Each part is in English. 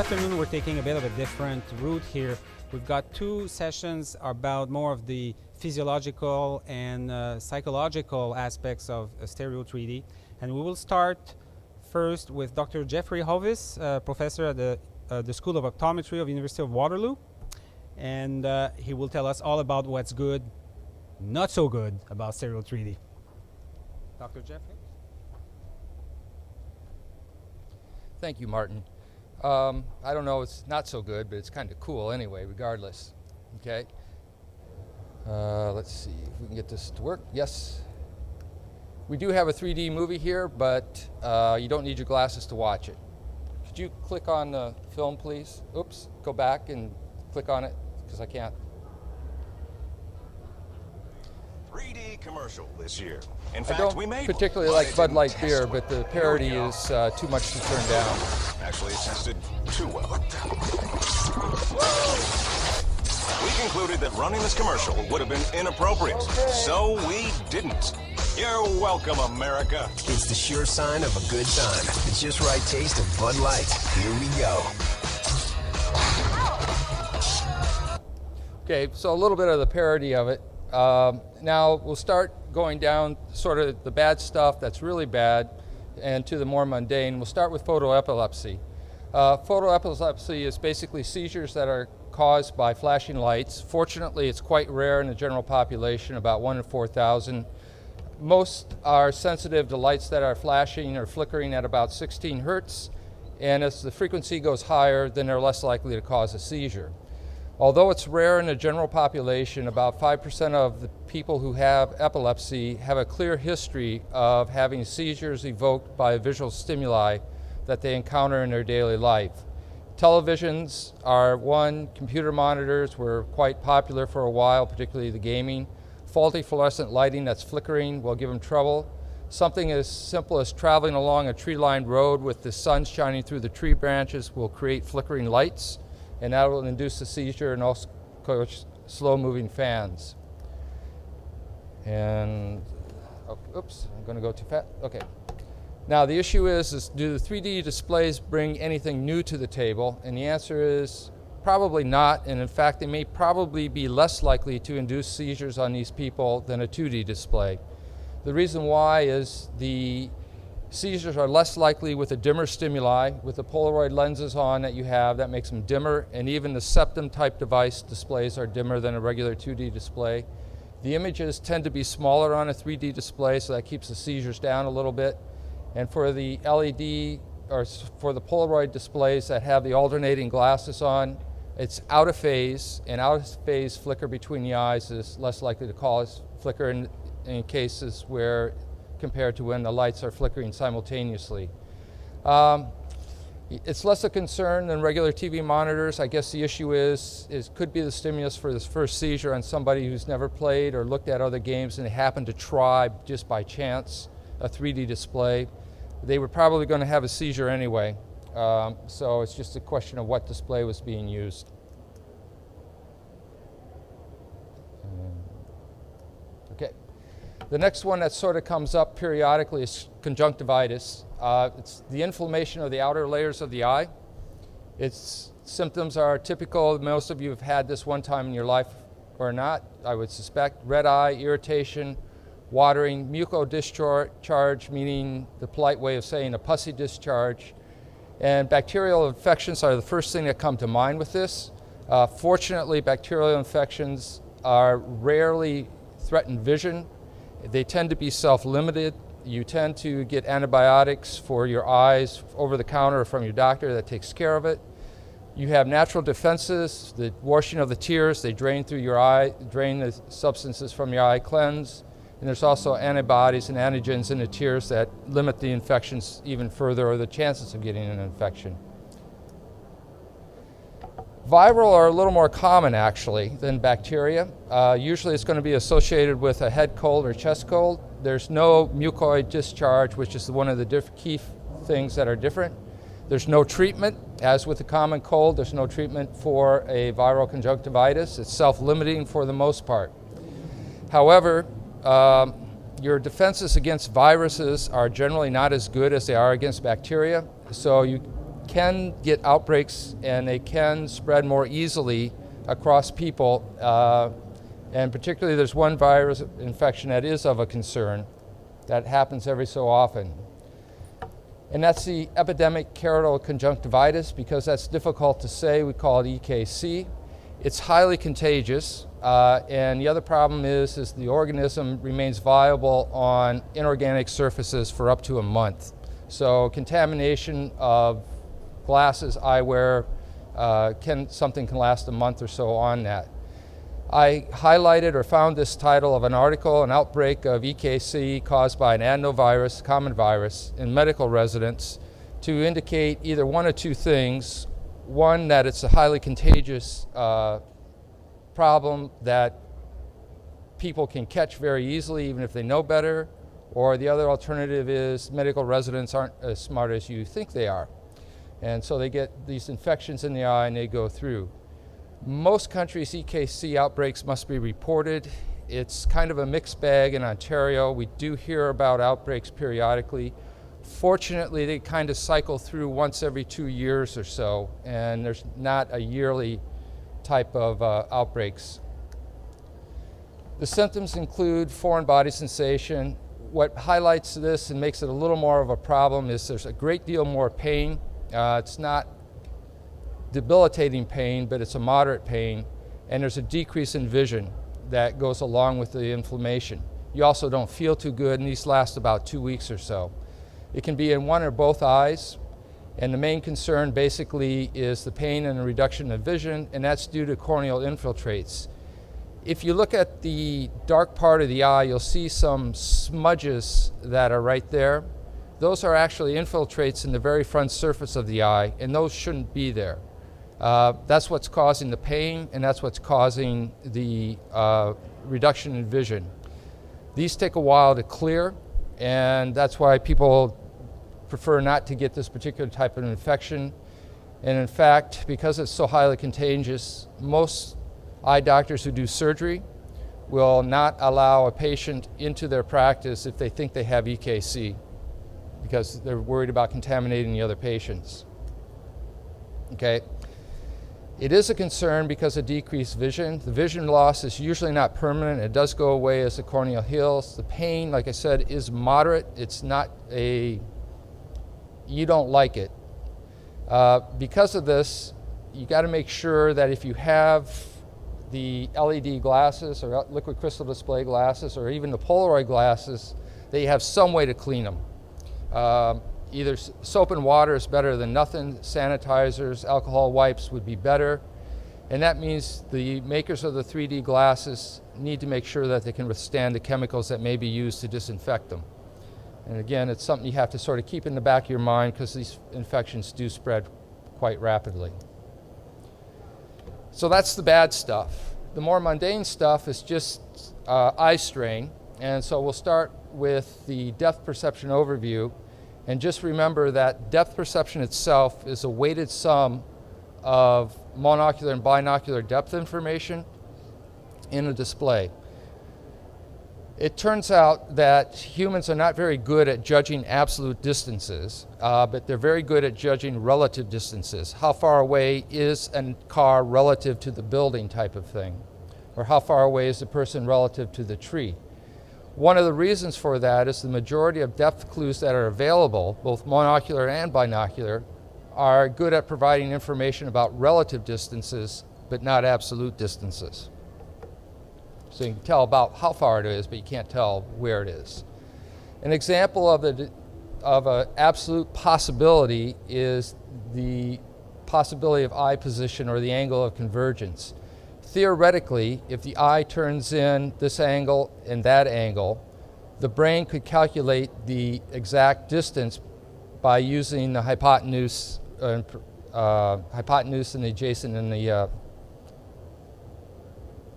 afternoon we're taking a bit of a different route here. We've got two sessions about more of the physiological and psychological aspects of stereo 3D. And we will start first with Dr. Jeffrey Hovis, professor at the School of Optometry of University of Waterloo. And he will tell us all about what's good, not so good about stereo 3D. Dr. Jeffrey? Thank you, Martin. I don't know, it's not so good, but it's kind of cool anyway, regardless. Okay. Let's see if we can get this to work. Yes. We do have a 3D movie here, but you don't need your glasses to watch it. Could you click on the film, please? Oops, go back and click on it, because I can't. 3D commercial this year. In I fact, don't we made particularly one, like Bud Light test beer, one. but the parody is too much to turn down. Actually, it tested too well. We concluded that running this commercial would have been inappropriate, so we didn't. You're welcome, America. It's the sure sign of a good time. The just right taste of Bud Light. Here we go. Okay, so a little bit of the parody of it. Now we'll start going down sort of the bad stuff that's really bad and to the more mundane. We'll start with photoepilepsy. Photoepilepsy is basically seizures that are caused by flashing lights. Fortunately, it's quite rare in the general population, about 1 in 4,000. Most are sensitive to lights that are flashing or flickering at about 16 hertz, and as the frequency goes higher, then they're less likely to cause a seizure. Although it's rare in the general population, about 5% of the people who have epilepsy have a clear history of having seizures evoked by visual stimuli that they encounter in their daily life. Televisions are one, computer monitors were quite popular for a while, particularly the gaming. Faulty fluorescent lighting that's flickering will give them trouble. Something as simple as traveling along a tree-lined road with the sun shining through the tree branches will create flickering lights, and that will induce a seizure, and also slow-moving fans. And, oh, oops, I'm going to go too fast. Okay. Now the issue is do the 3D displays bring anything new to the table? And the answer is probably not, and in fact they may probably be less likely to induce seizures on these people than a 2D display. The reason why is the seizures are less likely with a dimmer stimuli, with the Polaroid lenses on that you have, that makes them dimmer, and even the septum type device displays are dimmer than a regular 2D display. The images tend to be smaller on a 3D display, so that keeps the seizures down a little bit. And for the LED, or for the Polaroid displays that have the alternating glasses on, it's out of phase, and out of phase flicker between the eyes is less likely to cause flicker in cases where compared to when the lights are flickering simultaneously. It's less a concern than regular TV monitors. I guess the issue is could be the stimulus for this first seizure on somebody who's never played or looked at other games and they happen to try just by chance a 3D display. They were probably going to have a seizure anyway. So it's just a question of what display was being used. Okay. The next one that sort of comes up periodically is conjunctivitis. It's the inflammation of the outer layers of the eye. Its symptoms are typical. Most of you have had this one time in your life or not, I would suspect. Red eye, irritation, watering, mucodischarge, meaning the polite way of saying a pussy discharge. And bacterial infections are the first thing that come to mind with this. Fortunately, bacterial infections are rarely threaten vision. They tend to be self-limited. You tend to get antibiotics for your eyes over the counter from your doctor that takes care of it. You have natural defenses, the washing of the tears, they drain through your eye, drain the substances from your eye, cleanse. And there's also antibodies and antigens in the tears that limit the infections even further, or the chances of getting an infection. Viral are a little more common actually than bacteria. Usually it's going to be associated with a head cold or chest cold. There's no mucoid discharge, which is one of the key things that are different. There's no treatment, as with the common cold. There's no treatment for a viral conjunctivitis. It's self-limiting for the most part. However, your defenses against viruses are generally not as good as they are against bacteria, so you can get outbreaks and they can spread more easily across people. And particularly there's one virus infection that is of a concern that happens every so often. And that's the epidemic keratoconjunctivitis conjunctivitis. Because that's difficult to say, we call it EKC. It's highly contagious, and the other problem is the organism remains viable on inorganic surfaces for up to a month. So contamination of glasses, eyewear, something can last a month or so on that. I highlighted or found this title of an article, an outbreak of EKC caused by an adenovirus, common virus, in medical residents to indicate either one of two things. One, that it's a highly contagious problem that people can catch very easily even if they know better, or the other alternative is medical residents aren't as smart as you think they are. And so they get these infections in the eye and they go through. Most countries' EKC outbreaks must be reported. It's kind of a mixed bag in Ontario. We do hear about outbreaks periodically. Fortunately, they kind of cycle through once every 2 years or so, and there's not a yearly type of outbreaks. The symptoms include foreign body sensation. What highlights this and makes it a little more of a problem is there's a great deal more pain. It's not debilitating pain, but it's a moderate pain, and there's a decrease in vision that goes along with the inflammation. You also don't feel too good, and these last about 2 weeks or so. It can be in one or both eyes, and the main concern basically is the pain and the reduction of vision, and that's due to corneal infiltrates. If you look at the dark part of the eye, you'll see some smudges that are right there. Those are actually infiltrates in the very front surface of the eye, and those shouldn't be there. That's what's causing the pain, and that's what's causing the reduction in vision. These take a while to clear, and that's why people prefer not to get this particular type of infection. And in fact, because it's so highly contagious, most eye doctors who do surgery will not allow a patient into their practice if they think they have EKC, because they're worried about contaminating the other patients. Okay. It is a concern because of decreased vision. The vision loss is usually not permanent. It does go away as the cornea heals. The pain, like I said, is moderate. It's not you don't like it. Because of this, you got to make sure that if you have the LED glasses or liquid crystal display glasses or even the Polaroid glasses, that you have some way to clean them. Either soap and water is better than nothing. Sanitizers, alcohol wipes would be better. And that means the makers of the 3D glasses need to make sure that they can withstand the chemicals that may be used to disinfect them. And again, it's something you have to sort of keep in the back of your mind because these infections do spread quite rapidly. So that's the bad stuff. The more mundane stuff is just eye strain. And so we'll start with the depth perception overview. And just remember that depth perception itself is a weighted sum of monocular and binocular depth information in a display. It turns out that humans are not very good at judging absolute distances, but they're very good at judging relative distances. How far away is a car relative to the building type of thing? Or how far away is the person relative to the tree? One of the reasons for that is the majority of depth clues that are available, both monocular and binocular, are good at providing information about relative distances, but not absolute distances. So you can tell about how far it is, but you can't tell where it is. An example of an absolute possibility is the possibility of eye position or the angle of convergence. Theoretically, if the eye turns in this angle and that angle, the brain could calculate the exact distance by using the hypotenuse and the adjacent and the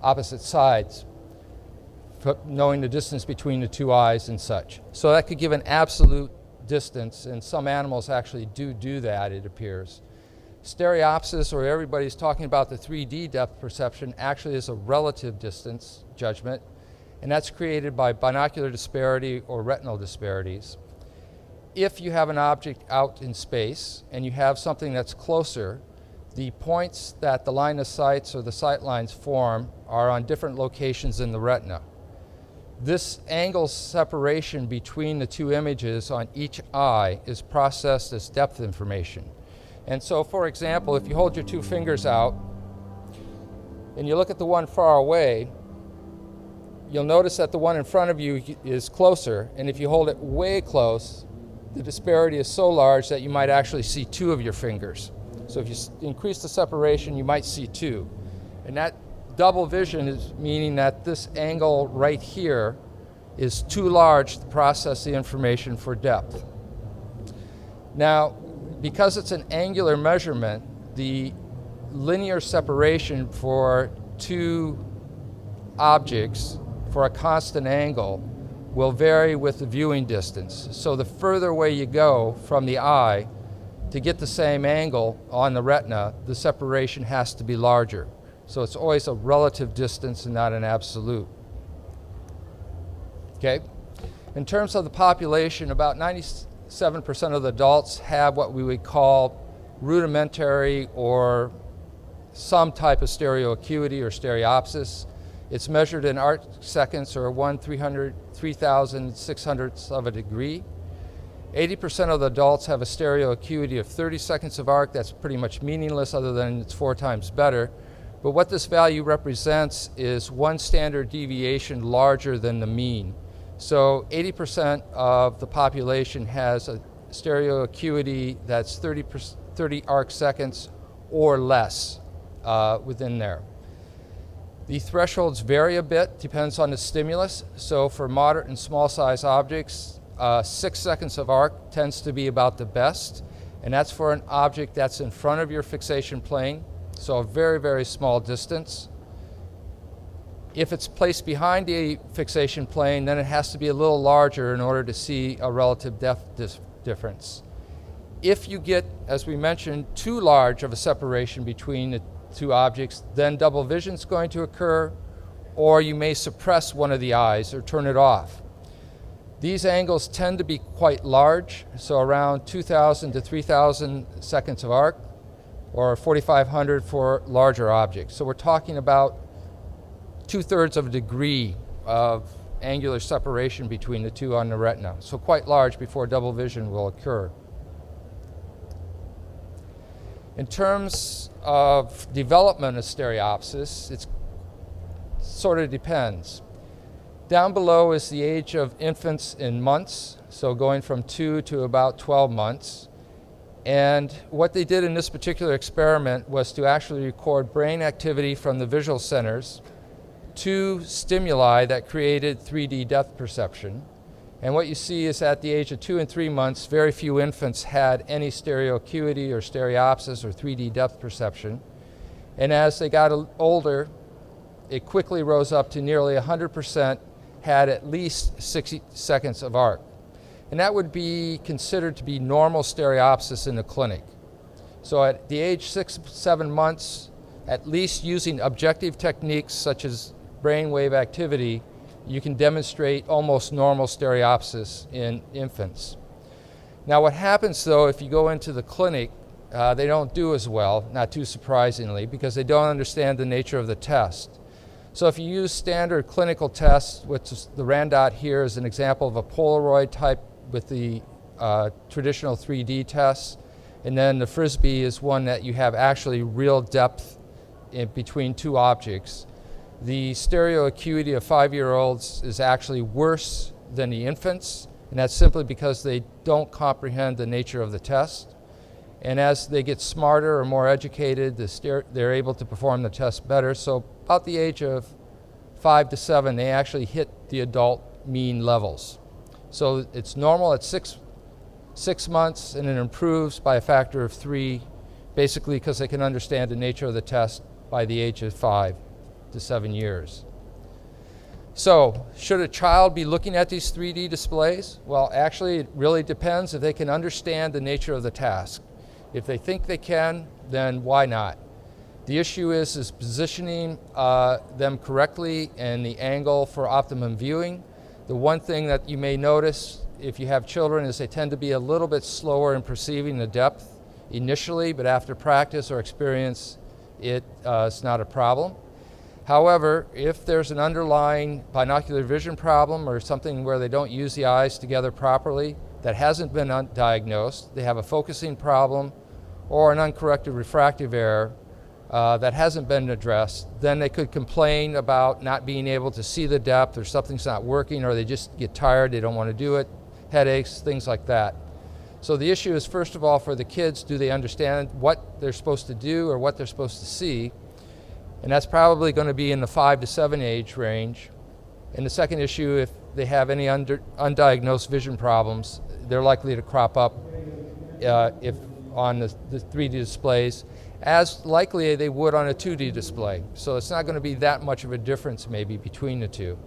opposite sides, knowing the distance between the two eyes and such. So that could give an absolute distance, and some animals actually do that, it appears. Stereopsis, or everybody's talking about the 3D depth perception, actually is a relative distance judgment, and that's created by binocular disparity or retinal disparities. if you have an object out in space and you have something that's closer, the points that the line of sights or the sight lines form are on different locations in the retina. This angle separation between the two images on each eye is processed as depth information. And so, for example, if you hold your two fingers out and you look at the one far away, you'll notice that the one in front of you is closer, and if you hold it way close, the disparity is so large that you might actually see two of your fingers. So if you increase the separation, you might see two. And that double vision is meaning that this angle right here is too large to process the information for depth. Now, because it's an angular measurement, the linear separation for two objects for a constant angle will vary with the viewing distance. So the further away you go from the eye to get the same angle on the retina, the separation has to be larger. So it's always a relative distance and not an absolute. Okay? In terms of the population, about 97% of the adults have what we would call rudimentary or some type of stereoacuity or stereopsis. It's measured in arc seconds, or 1/3,600th of a degree. 80% of the adults have a stereoacuity of 30 seconds of arc. That's pretty much meaningless other than it's 4 times better. But what this value represents is 1 standard deviation larger than the mean. So 80% of the population has a stereoacuity that's 30 arc seconds or less within there. The thresholds vary a bit, depends on the stimulus. So for moderate and small size objects, 6 seconds of arc tends to be about the best, and that's for an object that's in front of your fixation plane, so a very, very small distance. If it's placed behind the fixation plane, then it has to be a little larger in order to see a relative depth difference. If you get, as we mentioned, too large of a separation between the two objects, then double vision is going to occur, or you may suppress one of the eyes or turn it off. These angles tend to be quite large, so around 2,000 to 3,000 seconds of arc, or 4,500 for larger objects. So we're talking about 2/3 of a degree of angular separation between the two on the retina. So quite large before double vision will occur. In terms of development of stereopsis, it sort of depends. Down below is the age of infants in months, so going from 2 to about 12 months. And what they did in this particular experiment was to actually record brain activity from the visual centers to stimuli that created 3D depth perception. And what you see is at the age of 2 and 3 months, very few infants had any stereoacuity or stereopsis or 3D depth perception. And as they got older, it quickly rose up to nearly 100% had at least 60 seconds of arc. And that would be considered to be normal stereopsis in the clinic. So at the age 6, 7 months, at least using objective techniques such as brainwave activity, you can demonstrate almost normal stereopsis in infants. Now what happens though, if you go into the clinic, they don't do as well, not too surprisingly, because they don't understand the nature of the test. So if you use standard clinical tests, which is the RANDOT here is an example of a Polaroid type with the traditional 3D tests, and then the Frisbee is one that you have actually real depth in between two objects. The stereoacuity of 5-year-olds is actually worse than the infants, and that's simply because they don't comprehend the nature of the test. And as they get smarter or more educated, they're able to perform the test better. So about the age of 5 to 7, they actually hit the adult mean levels. So it's normal at six months, and it improves by a factor of 3, basically because they can understand the nature of the test by the age of 5 to 7 years. So should a child be looking at these 3D displays? Well, actually, it really depends if they can understand the nature of the task. If they think they can, then why not? The issue is positioning them correctly and the angle for optimum viewing. The one thing that you may notice if you have children is they tend to be a little bit slower in perceiving the depth initially, but after practice or experience, it's not a problem. However, if there's an underlying binocular vision problem or something where they don't use the eyes together properly that hasn't been diagnosed, they have a focusing problem or an uncorrected refractive error that hasn't been addressed, then they could complain about not being able to see the depth, or something's not working, or they just get tired, they don't want to do it, headaches, things like that. So the issue is, first of all, for the kids, do they understand what they're supposed to do or what they're supposed to see? And that's probably going to be in the 5 to 7 age range. And the second issue, if they have any undiagnosed vision problems, they're likely to crop up if on the 3D displays, as likely they would on a 2D display. So it's not going to be that much of a difference maybe between the two.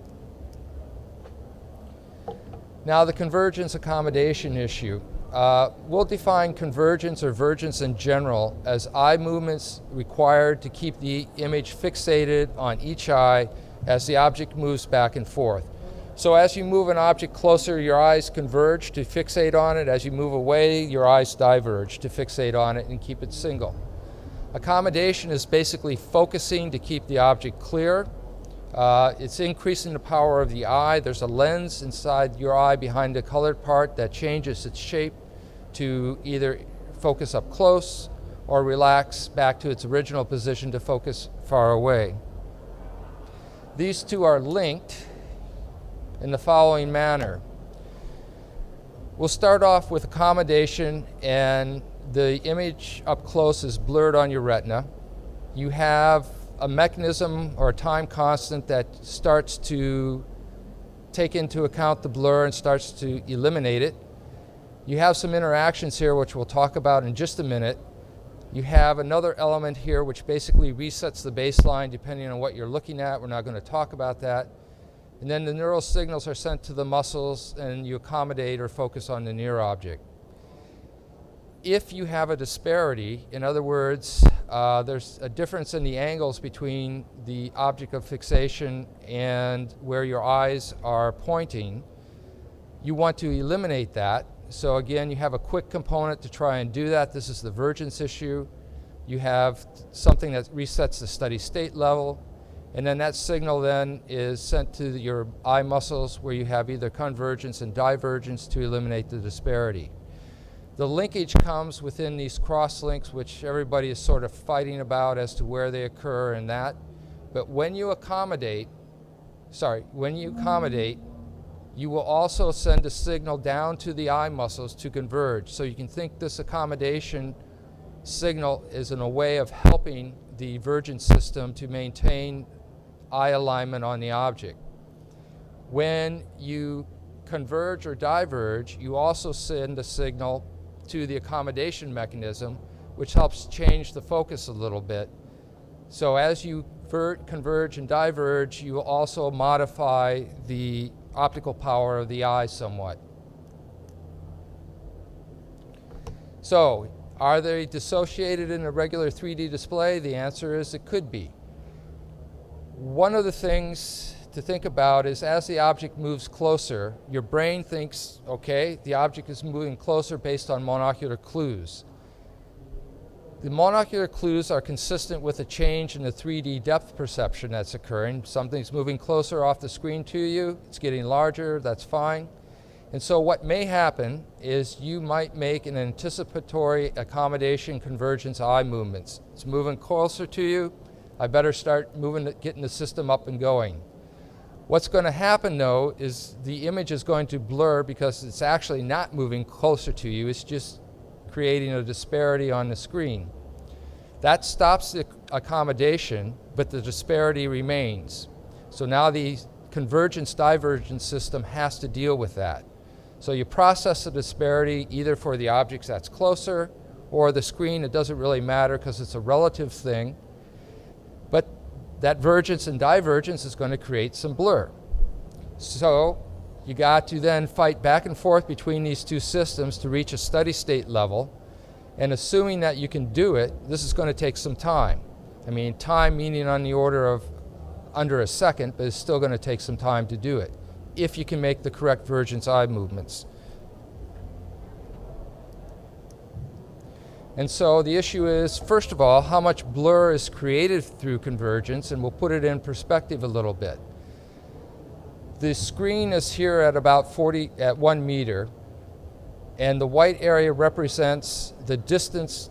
Now the convergence accommodation issue. We'll define convergence or vergence in general as eye movements required to keep the image fixated on each eye as the object moves back and forth. So as you move an object closer, your eyes converge to fixate on it. As you move away, your eyes diverge to fixate on it and keep it single. Accommodation is basically focusing to keep the object clear. It's increasing the power of the eye. There's a lens inside your eye behind the colored part that changes its shape to either focus up close or relax back to its original position to focus far away. These two are linked in the following manner. We'll start off with accommodation, and the image up close is blurred on your retina. You have a mechanism or a time constant that starts to take into account the blur and starts to eliminate it. You have some interactions here which we'll talk about in just a minute. You have another element here which basically resets the baseline depending on what you're looking at. We're not going to talk about that. And then the neural signals are sent to the muscles and you accommodate or focus on the near object. If you have a disparity, in other words, there's a difference in the angles between the object of fixation and where your eyes are pointing, you want to eliminate that. So again, you have a quick component to try and do that. This is the vergence issue. You have something that resets the steady state level, and then that signal then is sent to your eye muscles where you have either convergence and divergence to eliminate the disparity. The linkage comes within these cross links, which everybody is sort of fighting about as to where they occur and that. But when you accommodate, you will also send a signal down to the eye muscles to converge. So you can think this accommodation signal is in a way of helping the vergence system to maintain eye alignment on the object. When you converge or diverge, you also send a signal to the accommodation mechanism, which helps change the focus a little bit. So as you converge and diverge, you will also modify the optical power of the eye somewhat. So, are they dissociated in a regular 3D display? The answer is it could be. One of the things to think about is as the object moves closer, your brain thinks, okay, the object is moving closer based on monocular clues. The monocular clues are consistent with a change in the 3D depth perception that's occurring. Something's moving closer off the screen to you, it's getting larger, that's fine. And so what may happen is you might make an anticipatory accommodation convergence eye movements. It's moving closer to you, I better start moving, getting the system up and going. What's going to happen though is the image is going to blur because it's actually not moving closer to you, it's just creating a disparity on the screen. That stops the accommodation, but the disparity remains. So now the convergence divergence system has to deal with that. So you process the disparity either for the objects that's closer or the screen. It doesn't really matter because it's a relative thing. But that vergence and divergence is going to create some blur. So you got to then fight back and forth between these two systems to reach a steady state level. And assuming that you can do it, this is going to take some time. I mean, time meaning on the order of under a second, but it's still going to take some time to do it, if you can make the correct vergence eye movements. And so the issue is, first of all, how much blur is created through convergence, and we'll put it in perspective a little bit. The screen is here at about 1 meter, and the white area represents the distance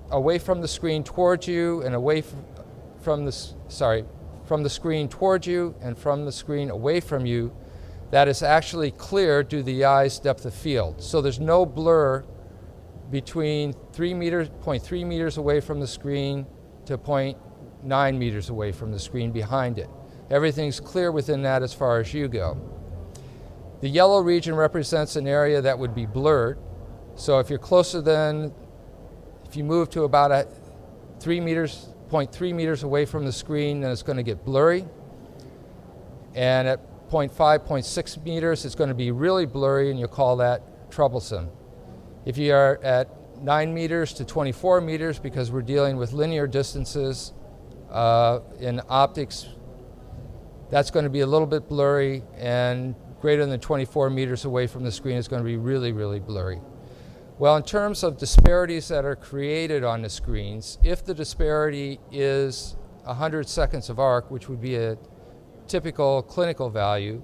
away from the screen towards you and away from the screen towards you and from the screen away from you that is actually clear due to the eye's depth of field. So there's no blur between 0.3 meters away from the screen to 0.9 meters away from the screen behind it. Everything's clear within that as far as you go. The yellow region represents an area that would be blurred. So if you're if you move to about 0.3 meters away from the screen, then it's going to get blurry. And at 0.5, 0.6 meters, it's going to be really blurry, and you'll call that troublesome. If you are at 9 meters to 24 meters, because we're dealing with linear distances in optics, that's going to be a little bit blurry, and greater than 24 meters away from the screen is going to be really, really blurry. Well, in terms of disparities that are created on the screens, if the disparity is 100 seconds of arc, which would be a typical clinical value,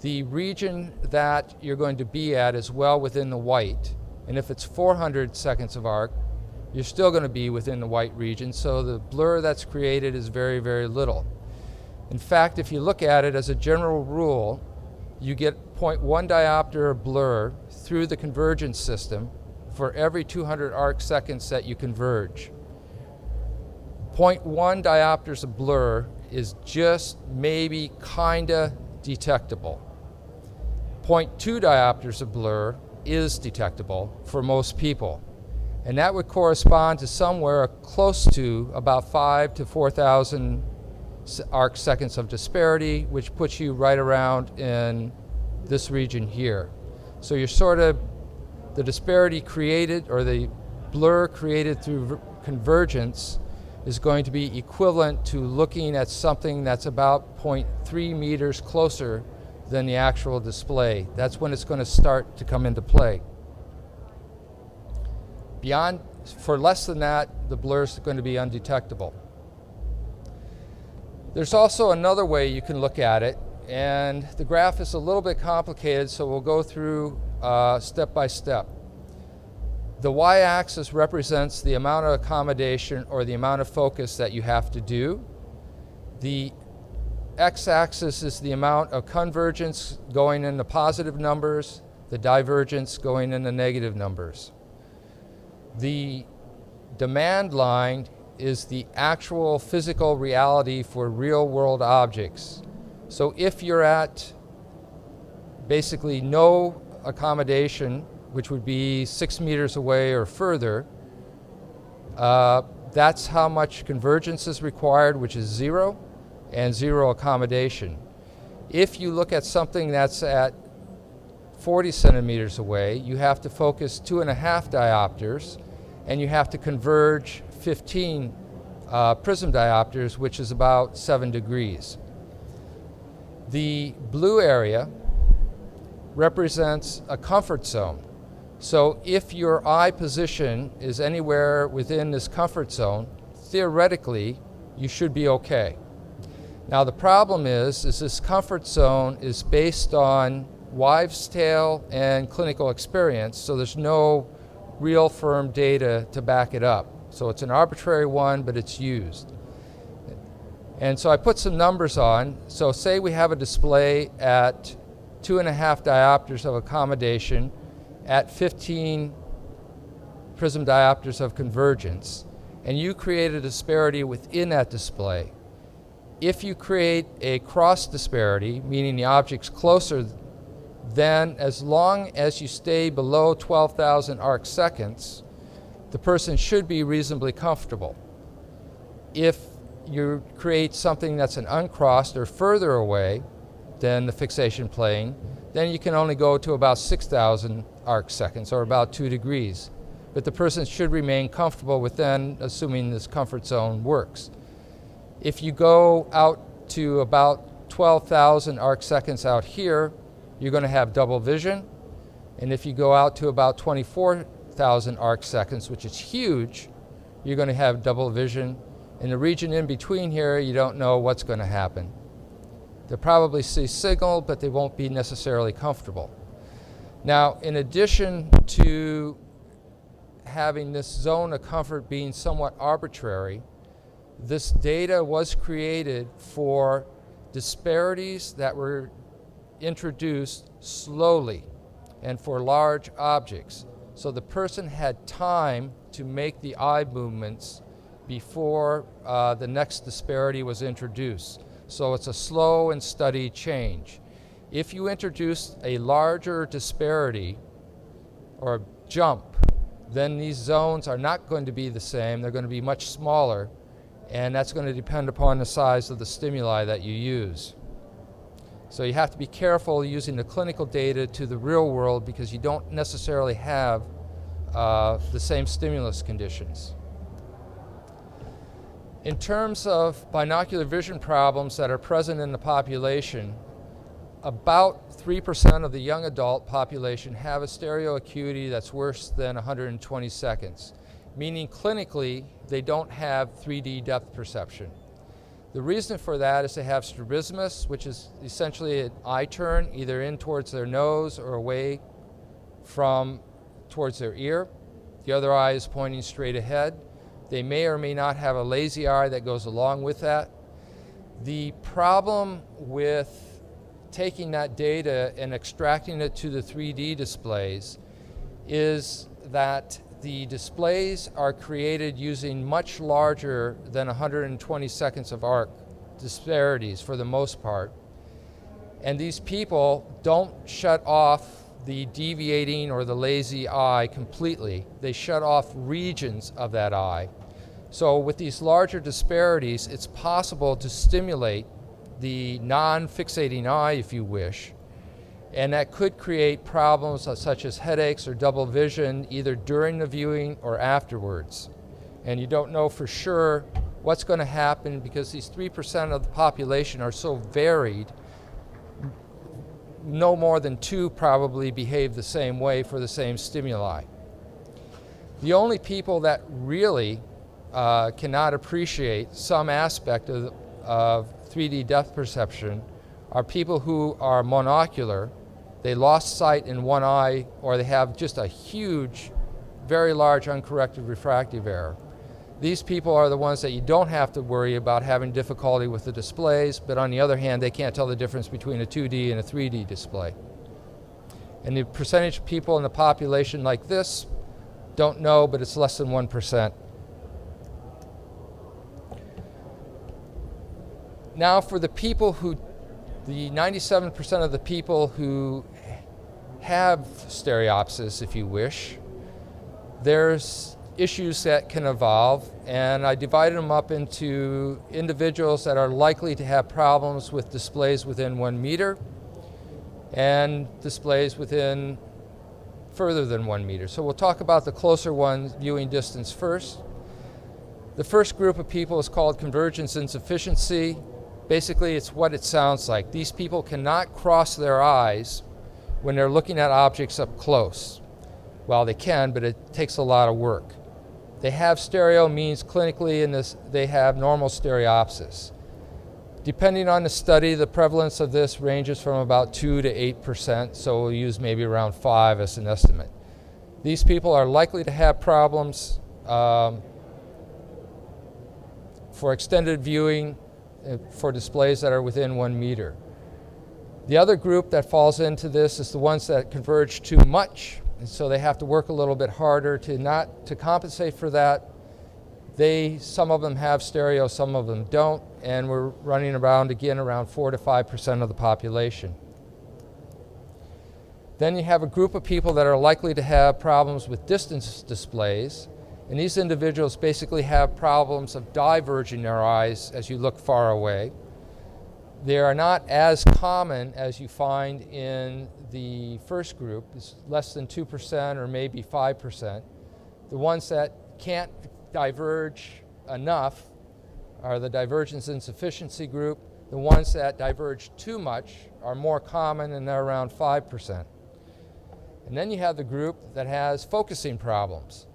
the region that you're going to be at is well within the white. And if it's 400 seconds of arc, you're still going to be within the white region, so the blur that's created is very, very little. In fact, if you look at it as a general rule, you get 0.1 diopter of blur through the convergence system for every 200 arc seconds that you converge. 0.1 diopters of blur is just maybe kinda detectable. 0.2 diopters of blur is detectable for most people. And that would correspond to somewhere close to about 5 to 4,000 arc seconds of disparity, which puts you right around in this region here. So you're the disparity created, or the blur created through convergence, is going to be equivalent to looking at something that's about 0.3 meters closer than the actual display. That's when it's going to start to come into play. For less than that, the blur is going to be undetectable. There's also another way you can look at it, and the graph is a little bit complicated, so we'll go through step by step. The y-axis represents the amount of accommodation or the amount of focus that you have to do. The x-axis is the amount of convergence going in the positive numbers, the divergence going in the negative numbers. The demand line is the actual physical reality for real-world objects. So if you're at basically no accommodation, which would be 6 meters away or further, that's how much convergence is required, which is 0, and 0 accommodation. If you look at something that's at 40 centimeters away, you have to focus 2.5 diopters, and you have to converge 15 prism diopters, which is about 7 degrees. The blue area represents a comfort zone. So if your eye position is anywhere within this comfort zone, theoretically, you should be okay. Now the problem is this comfort zone is based on wives' tale and clinical experience, so there's no real firm data to back it up. So it's an arbitrary one, but it's used. And so I put some numbers on. So say we have a display at 2.5 diopters of accommodation at 15 prism diopters of convergence, and you create a disparity within that display. If you create a cross disparity, meaning the object's closer, then as long as you stay below 12,000 arc seconds, the person should be reasonably comfortable. If you create something that's an uncrossed or further away than the fixation plane, then you can only go to about 6,000 arc seconds, or about 2 degrees. But the person should remain comfortable within, assuming this comfort zone works. If you go out to about 12,000 arc seconds out here, you're going to have double vision. And if you go out to about 24,000 1,000 arc seconds, which is huge, you're going to have double vision. In the region in between here, you don't know what's going to happen. They'll probably see signal, but they won't be necessarily comfortable. Now, in addition to having this zone of comfort being somewhat arbitrary, this data was created for disparities that were introduced slowly and for large objects. So the person had time to make the eye movements before the next disparity was introduced. So it's a slow and steady change. If you introduce a larger disparity or jump, then these zones are not going to be the same. They're going to be much smaller, and that's going to depend upon the size of the stimuli that you use. So you have to be careful using the clinical data to the real world because you don't necessarily have the same stimulus conditions. In terms of binocular vision problems that are present in the population, about 3% of the young adult population have a stereo acuity that's worse than 120 seconds, meaning clinically they don't have 3D depth perception. The reason for that is they have strabismus, which is essentially an eye turn, either in towards their nose or away from towards their ear. The other eye is pointing straight ahead. They may or may not have a lazy eye that goes along with that. The problem with taking that data and extracting it to the 3D displays is that the displays are created using much larger than 120 seconds of arc disparities for the most part. And these people don't shut off the deviating or the lazy eye completely. They shut off regions of that eye. So with these larger disparities, it's possible to stimulate the non-fixating eye, if you wish, and that could create problems such as headaches or double vision either during the viewing or afterwards. And you don't know for sure what's going to happen because these 3% of the population are so varied. No more than 2 probably behave the same way for the same stimuli. The only people that really cannot appreciate some aspect of 3D depth perception are people who are monocular. They lost sight in one eye, or they have just a huge, very large uncorrected refractive error. These people are the ones that you don't have to worry about having difficulty with the displays, but on the other hand, they can't tell the difference between a 2D and a 3D display. And the percentage of people in the population like this, don't know, but it's less than 1%. Now for the people who, the 97% of the people who have stereopsis, if you wish, there's issues that can evolve, and I divided them up into individuals that are likely to have problems with displays within 1 meter and displays within further than 1 meter. So we'll talk about the closer one viewing distance first. The first group of people is called Convergence Insufficiency. Basically, it's what it sounds like. These people cannot cross their eyes when they're looking at objects up close. Well, they can, but it takes a lot of work. They have stereo means clinically in this, they have normal stereopsis. Depending on the study, the prevalence of this ranges from about 2 to 8%, so we'll use maybe around 5 as an estimate. These people are likely to have problems for extended viewing for displays that are within 1 meter. The other group that falls into this is the ones that converge too much, and so they have to work a little bit harder to compensate for that. Some of them have stereo, some of them don't, and we're running around again around 4 to 5% of the population. Then you have a group of people that are likely to have problems with distance displays. And these individuals basically have problems of diverging their eyes as you look far away. They are not as common as you find in the first group. It's less than 2% or maybe 5%. The ones that can't diverge enough are the divergence insufficiency group. The ones that diverge too much are more common, and they're around 5%. And then you have the group that has focusing problems.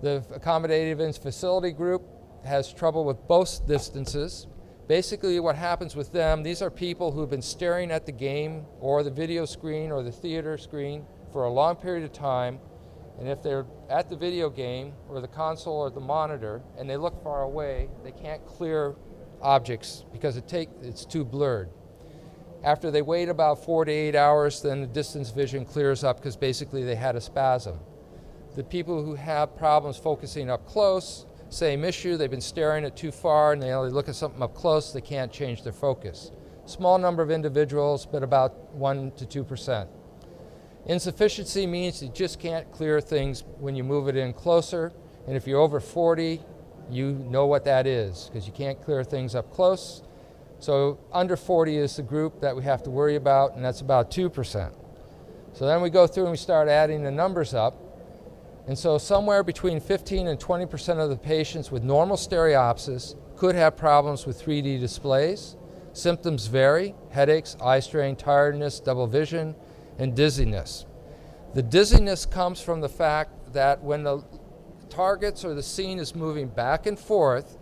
The accommodative insufficiency group has trouble with both distances. Basically what happens with them, these are people who've been staring at the game or the video screen or the theater screen for a long period of time, and if they're at the video game or the console or the monitor and they look far away, they can't clear objects because it's too blurred. After they wait about 4 to 8 hours, then the distance vision clears up because basically they had a spasm. The people who have problems focusing up close, same issue, they've been staring at too far and they only look at something up close, they can't change their focus. Small number of individuals, but about 1 to 2%. Insufficiency means you just can't clear things when you move it in closer, and if you're over 40, you know what that is, because you can't clear things up close. So under 40 is the group that we have to worry about, and that's about 2%. So then we go through and we start adding the numbers up. And so somewhere between 15 and 20% of the patients with normal stereopsis could have problems with 3D displays. Symptoms vary: headaches, eye strain, tiredness, double vision, and dizziness. The dizziness comes from the fact that when the targets or the scene is moving back and forth,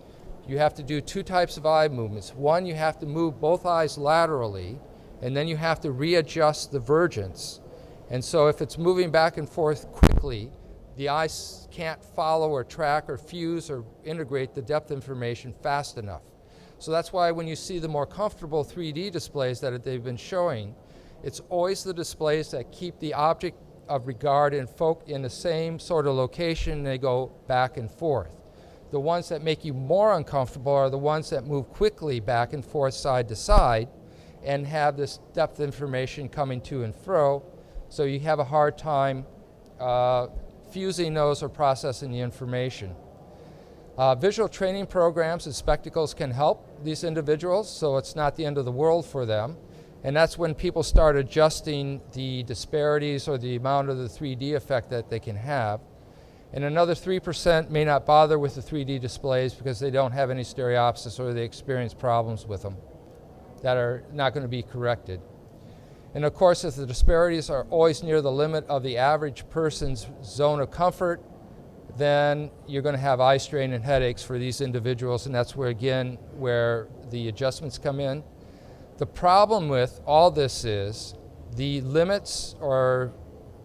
you have to do two types of eye movements. One, you have to move both eyes laterally, and then you have to readjust the vergence. And so if it's moving back and forth quickly, the eyes can't follow or track or fuse or integrate the depth information fast enough. So that's why when you see the more comfortable 3D displays that they've been showing, it's always the displays that keep the object of regard in the same sort of location, and they go back and forth. The ones that make you more uncomfortable are the ones that move quickly back and forth, side to side, and have this depth information coming to and fro, so you have a hard time fusing those or processing the information. Visual training programs and spectacles can help these individuals, so it's not the end of the world for them. And that's when people start adjusting the disparities or the amount of the 3D effect that they can have. And another 3% may not bother with the 3D displays because they don't have any stereopsis or they experience problems with them that are not going to be corrected. And of course, if the disparities are always near the limit of the average person's zone of comfort, then you're going to have eye strain and headaches for these individuals, and that's where, again, where the adjustments come in. The problem with all this is the limits or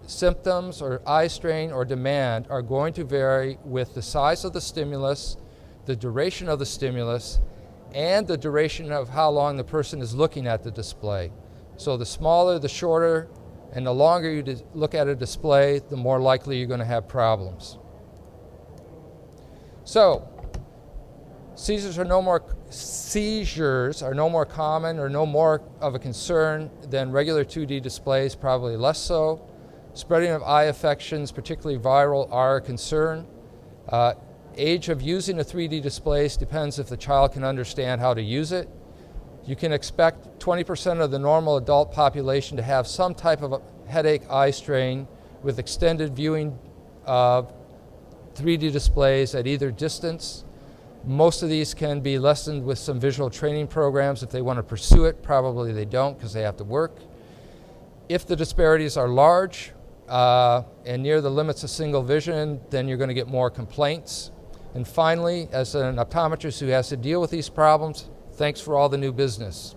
symptoms or eye strain or demand are going to vary with the size of the stimulus, the duration of the stimulus, and the duration of how long the person is looking at the display. So the smaller, the shorter, and the longer you look at a display, the more likely you're going to have problems. So, seizures are no more common or no more of a concern than regular 2D displays, probably less so. Spreading of eye affections, particularly viral, are a concern. Age of using a 3D displays depends if the child can understand how to use it. You can expect 20% of the normal adult population to have some type of a headache, eye strain with extended viewing of 3D displays at either distance. Most of these can be lessened with some visual training programs if they want to pursue it. Probably they don't because they have to work. If the disparities are large and near the limits of single vision, then you're going to get more complaints. And finally, as an optometrist who has to deal with these problems, thanks for all the new business.